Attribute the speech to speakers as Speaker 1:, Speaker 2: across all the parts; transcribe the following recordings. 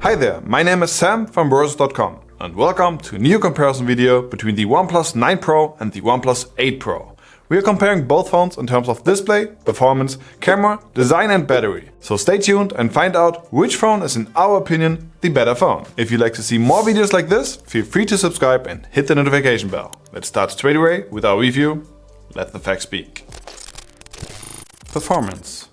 Speaker 1: Hi there, my name is Sam from Börse.com and welcome to a new comparison video between the OnePlus 9 Pro and the OnePlus 8 Pro. We are comparing both phones in terms of display, performance, camera, design and battery. So stay tuned and find out which phone is in our opinion the better phone. If you'd like to see more videos like this, feel free to subscribe and hit the notification bell. Let's start straight away with our review. Let the facts speak. Performance.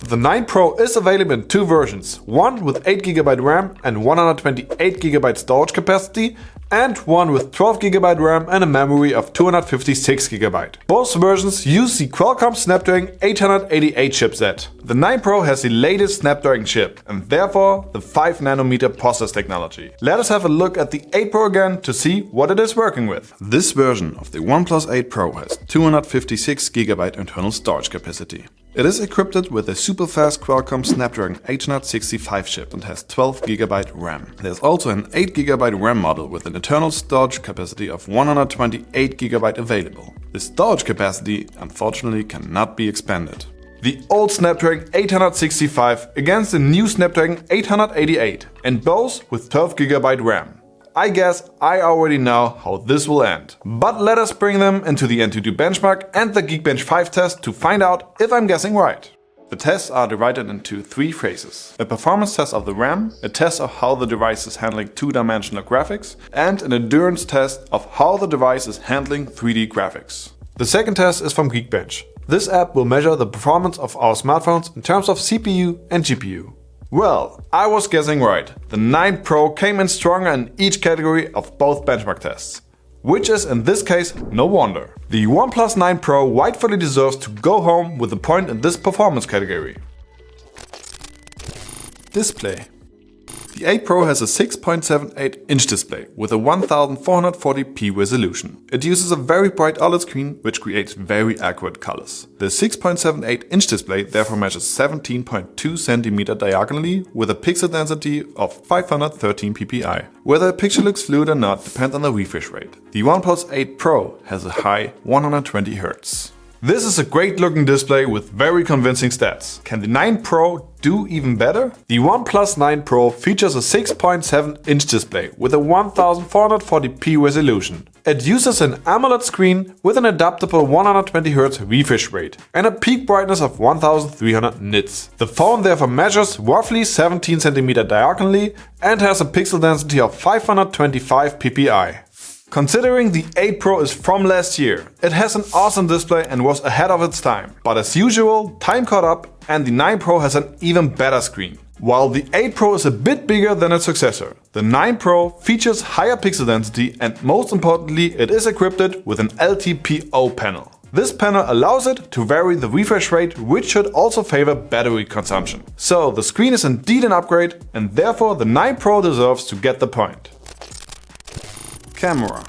Speaker 1: The 9 Pro is available in two versions, one with 8GB RAM and 128GB storage capacity, and one with 12GB RAM and a memory of 256GB. Both versions use the Qualcomm Snapdragon 888 chipset. The 9 Pro has the latest Snapdragon chip and therefore the 5nm process technology. Let us have a look at the 8 Pro again to see what it is working with. This version of the OnePlus 8 Pro has 256GB internal storage capacity. It is equipped with a super-fast Qualcomm Snappdragon 865 chip and has 12GB RAM. There's also an 8GB RAM model with an internal storage capacity of 128GB available. The storage capacity unfortunately cannot be expanded. The old Snapdragon 865 against the new Snapdragon 888 and both with 12GB RAM. I guess I already know how this will end. But let us bring them into the Antutu benchmark and the Geekbench 5 test to find out if I'm guessing right. The tests are divided into three phases. A performance test of the RAM, a test of how the device is handling two-dimensional graphics, and an endurance test of how the device is handling 3D graphics. The second test is from Geekbench. This app will measure the performance of our smartphones in terms of CPU and GPU. Well, I was guessing right. The 9 Pro came in stronger in each category of both benchmark tests. Which is in this case no wonder. The OnePlus 9 Pro rightfully deserves to go home with a point in this performance category. Display. The 8 Pro has a 6.78-inch display with a 1440p resolution. It uses a very bright OLED screen which creates very accurate colors. The 6.78-inch display therefore measures 17.2 cm diagonally with a pixel density of 513 ppi. Whether a picture looks fluid or not depends on the refresh rate. The OnePlus 8 Pro has a high 120 Hz. This is a great looking display with very convincing stats. Can the 9 Pro do even better? The OnePlus 9 Pro features a 6.7-inch display with a 1440p resolution. It uses an AMOLED screen with an adaptable 120Hz refresh rate and a peak brightness of 1300 nits. The phone therefore measures roughly 17 cm diagonally and has a pixel density of 525 ppi. Considering the 8 Pro is from last year, it has an awesome display and was ahead of its time. But as usual, time caught up and the 9 Pro has an even better screen. While the 8 Pro is a bit bigger than its successor, the 9 Pro features higher pixel density and most importantly it is equipped with an LTPO panel. This panel allows it to vary the refresh rate, which should also favor battery consumption. So the screen is indeed an upgrade and therefore the 9 Pro deserves to get the point. Camera.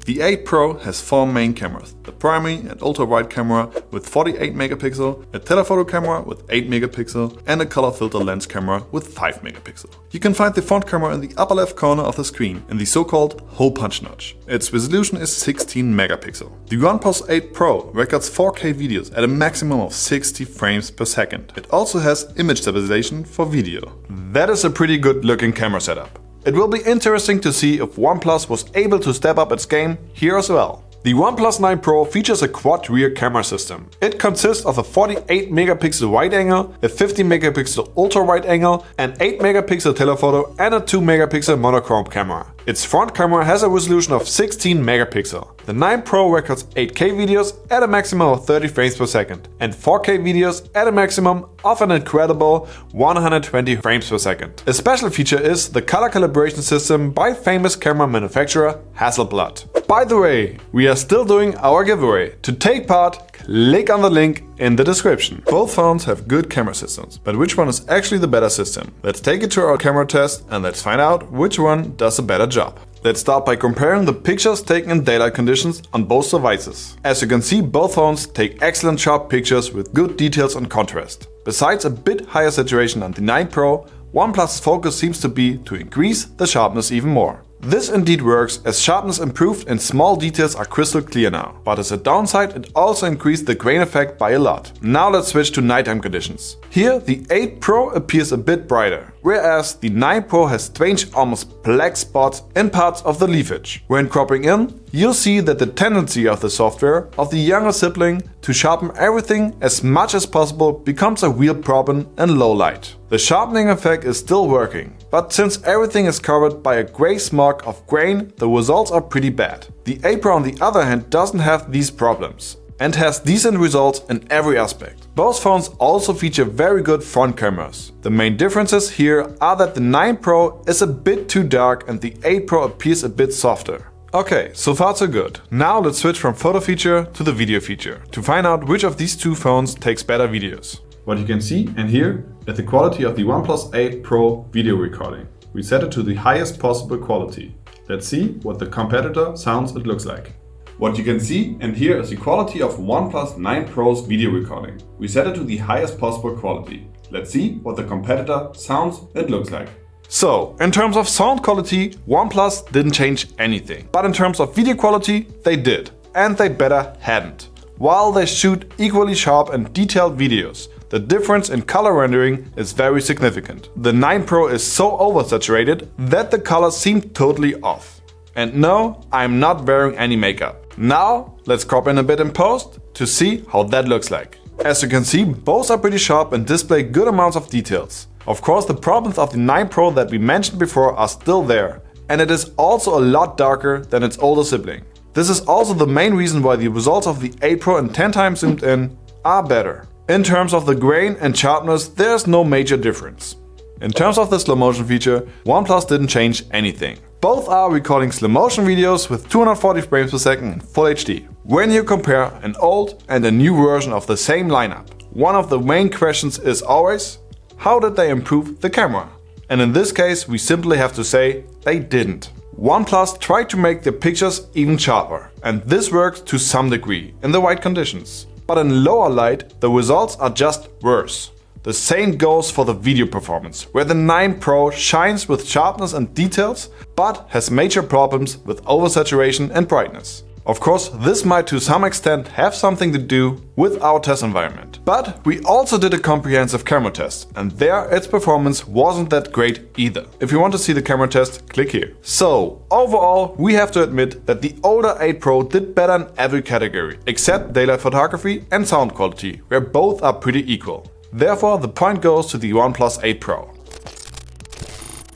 Speaker 1: The 8 Pro has four main cameras, the primary and ultra-wide camera with 48 megapixel, a telephoto camera with 8 megapixel and a color filter lens camera with 5 megapixel. You can find the front camera in the upper left corner of the screen in the so-called hole punch notch. Its resolution is 16 megapixel. The OnePlus 8 Pro records 4K videos at a maximum of 60 frames per second. It also has image stabilization for video. That is a pretty good looking camera setup. It will be interesting to see if OnePlus was able to step up its game here as well. The OnePlus 9 Pro features a quad rear camera system. It consists of a 48 megapixel wide angle, a 50 megapixel ultra wide angle, an 8 megapixel telephoto and a 2 megapixel monochrome camera. Its front camera has a resolution of 16 megapixel. The 9 Pro records 8K videos at a maximum of 30 frames per second and 4K videos at a maximum of an incredible 120 frames per second. A special feature is the color calibration system by famous camera manufacturer Hasselblad. By the way, we are still doing our giveaway. To take part, click on the link in the description. Both phones have good camera systems, but which one is actually the better system? Let's take it to our camera test and let's find out which one does a better job. Let's start by comparing the pictures taken in daylight conditions on both devices. As you can see, both phones take excellent sharp pictures with good details and contrast. Besides a bit higher saturation on the 9 Pro, OnePlus' focus seems to be to increase the sharpness even more. This indeed works, as sharpness improved and small details are crystal clear now. But as a downside, it also increased the grain effect by a lot. Now let's switch to nighttime conditions. Here the 8 Pro appears a bit brighter. whereas the 9 Pro has strange almost black spots in parts of the leafage. When cropping in, you'll see that the tendency of the software of the younger sibling to sharpen everything as much as possible becomes a real problem in low light. The sharpening effect is still working, but since everything is covered by a grey smog of grain, the results are pretty bad. The 8 Pro on the other hand doesn't have these problems and has decent results in every aspect. Both phones also feature very good front cameras. The main differences here are that the 9 Pro is a bit too dark and the 8 Pro appears a bit softer. Okay, so far so good. Now let's switch from photo feature to the video feature to find out which of these two phones takes better videos. What you can see and hear is the quality of the OnePlus 8 Pro video recording. We set it to the highest possible quality. Let's see what the competitor sounds it looks like. What you can see and hear is the quality of OnePlus 9 Pro's video recording. We set it to the highest possible quality. Let's see what the competitor sounds it looks like. So, in terms of sound quality, OnePlus didn't change anything. But in terms of video quality, they did. And they better hadn't. While they shoot equally sharp and detailed videos, the difference in color rendering is very significant. The 9 Pro is so oversaturated that the colors seem totally off. And no, I'm not wearing any makeup. Now, let's crop in a bit in post to see how that looks like. As you can see, both are pretty sharp and display good amounts of details. Of course, the problems of the 9 Pro that we mentioned before are still there, and it is also a lot darker than its older sibling. This is also the main reason why the results of the 8 Pro and 10 times zoomed in are better. In terms of the grain and sharpness, there's no major difference. In terms of the slow motion feature, OnePlus didn't change anything. Both are recording slow motion videos with 240 frames per second in Full HD. When you compare an old and a new version of the same lineup, one of the main questions is always, how did they improve the camera? And in this case, we simply have to say, they didn't. OnePlus tried to make the pictures even sharper, and this worked to some degree in the right conditions. But in lower light, the results are just worse. The same goes for the video performance, where the 9 Pro shines with sharpness and details, but has major problems with oversaturation and brightness. Of course, this might to some extent have something to do with our test environment. But we also did a comprehensive camera test, and there its performance wasn't that great either. If you want to see the camera test, click here. So, overall, we have to admit that the older 8 Pro did better in every category, except daylight photography and sound quality, where both are pretty equal. Therefore, the point goes to the OnePlus 8 Pro.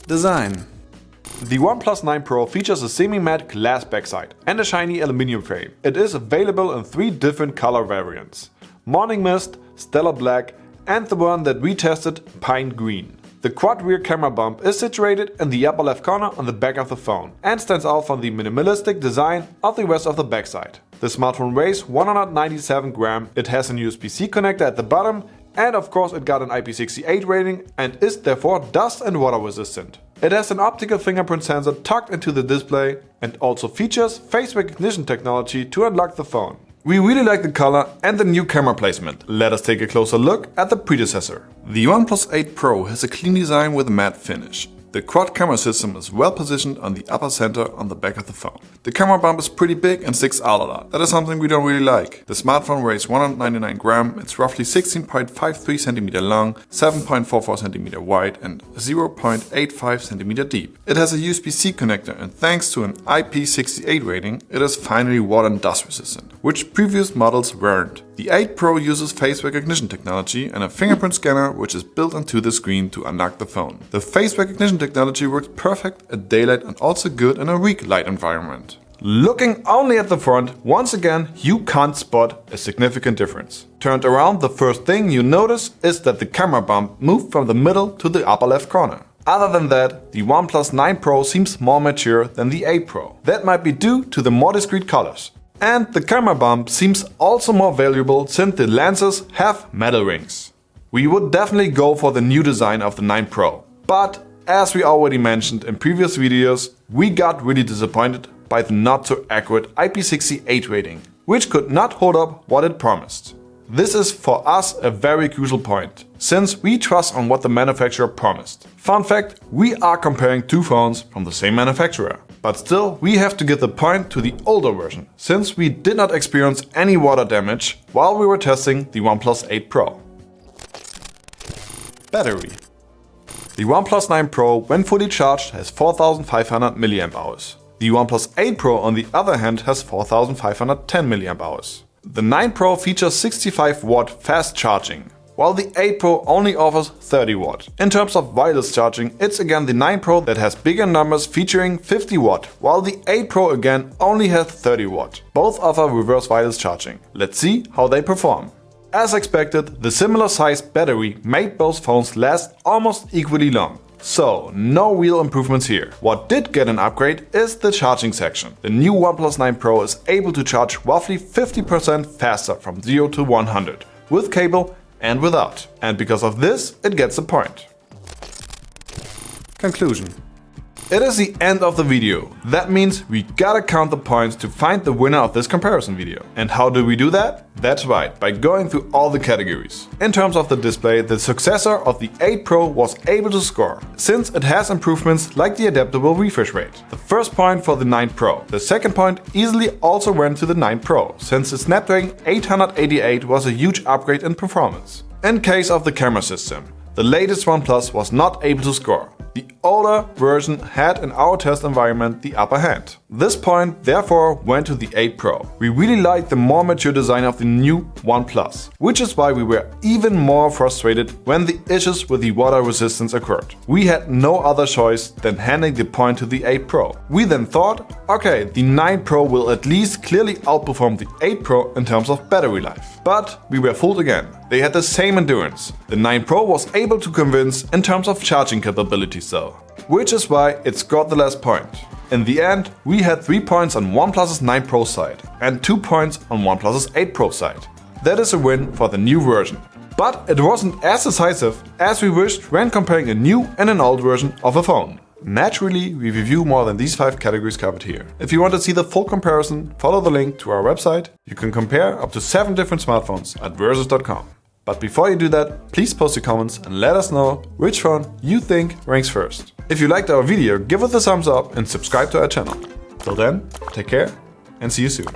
Speaker 1: Design. The OnePlus 9 Pro features a semi-matte glass backside and a shiny aluminum frame. It is available in 3 different color variants: Morning Mist, Stellar Black and the one that we tested, Pine Green. The quad rear camera bump is situated in the upper left corner on the back of the phone and stands out from the minimalistic design of the rest of the backside. The smartphone weighs 197 grams, it has a USB-C connector at the bottom, and of course it got an IP68 rating and is therefore dust and water resistant. It has an optical fingerprint sensor tucked into the display and also features face recognition technology to unlock the phone. We really like the color and the new camera placement. Let us take a closer look at the predecessor. The OnePlus 8 Pro has a clean design with a matte finish. The quad camera system is well positioned on the upper center on the back of the phone. The camera bump is pretty big and sticks out a lot. That is something we don't really like. The smartphone weighs 199 grams, it's roughly 16.53 cm long, 7.44 cm wide and 0.85 cm deep. It has a USB-C connector and thanks to an IP68 rating, it is finally water and dust resistant, which previous models weren't. The 8 Pro uses face recognition technology and a fingerprint scanner which is built into the screen to unlock the phone. The face recognition technology works perfect at daylight and also good in a weak light environment. Looking only at the front, once again you can't spot a significant difference. Turned around, the first thing you notice is that the camera bump moved from the middle to the upper left corner. Other than that, the OnePlus 9 Pro seems more mature than the 8 Pro. That might be due to the more discreet colors. And the camera bump seems also more valuable since the lenses have metal rings. We would definitely go for the new design of the 9 Pro. But as we already mentioned in previous videos, we got really disappointed by the not so accurate IP68 rating, which could not hold up what it promised. This is for us a very crucial point, since we trust on what the manufacturer promised. Fun fact, we are comparing two phones from the same manufacturer. But still, we have to give the point to the older version, since we did not experience any water damage while we were testing the OnePlus 8 Pro. Battery. The The OnePlus 9 Pro, when fully charged, has 4500 mAh. The OnePlus 8 Pro, on the other hand, has 4510 mAh. The 9 Pro features 65-watt fast charging, while the 8 Pro only offers 30 watt. In terms of wireless charging, it's again the 9 Pro that has bigger numbers featuring 50 watt, while the 8 Pro again only has 30 watt. Both offer reverse wireless charging. Let's see how they perform. As expected, the similar sized battery made both phones last almost equally long. So, no real improvements here. What did get an upgrade is the charging section. The new OnePlus 9 Pro is able to charge roughly 50% faster from 0 to 100, with cable and without. And because of this, it gets a point. Conclusion. It is the end of the video. That means we gotta count the points to find the winner of this comparison video. And how do we do that? That's right, by going through all the categories. In terms of the display, the successor of the 8 Pro was able to score, since it has improvements like the adaptable refresh rate. The first point for the 9 Pro. The second point easily also went to the 9 Pro, since the Snapdragon 888 was a huge upgrade in performance. In case of the camera system, the latest OnePlus was not able to score. The older version had in our test environment the upper hand. This point therefore went to the 8 Pro. We really liked the more mature design of the new OnePlus, which is why we were even more frustrated when the issues with the water resistance occurred. We had no other choice than handing the point to the 8 Pro. We then thought, okay, the 9 Pro will at least clearly outperform the 8 Pro in terms of battery life. But we were fooled again. They had the same endurance. The 9 Pro was able to convince in terms of charging capabilities though, which is why it scored the last point. In the end, we had 3 points on OnePlus's 9 Pro side and 2 points on OnePlus's 8 Pro side. That is a win for the new version. But it wasn't as decisive as we wished when comparing a new and an old version of a phone. Naturally, we review more than these 5 categories covered here. If you want to see the full comparison, follow the link to our website. You can compare up to 7 different smartphones at versus.com. But before you do that, please post your comments and let us know which phone you think ranks first. If you liked our video, give it a thumbs up and subscribe to our channel. Till then, take care and see you soon.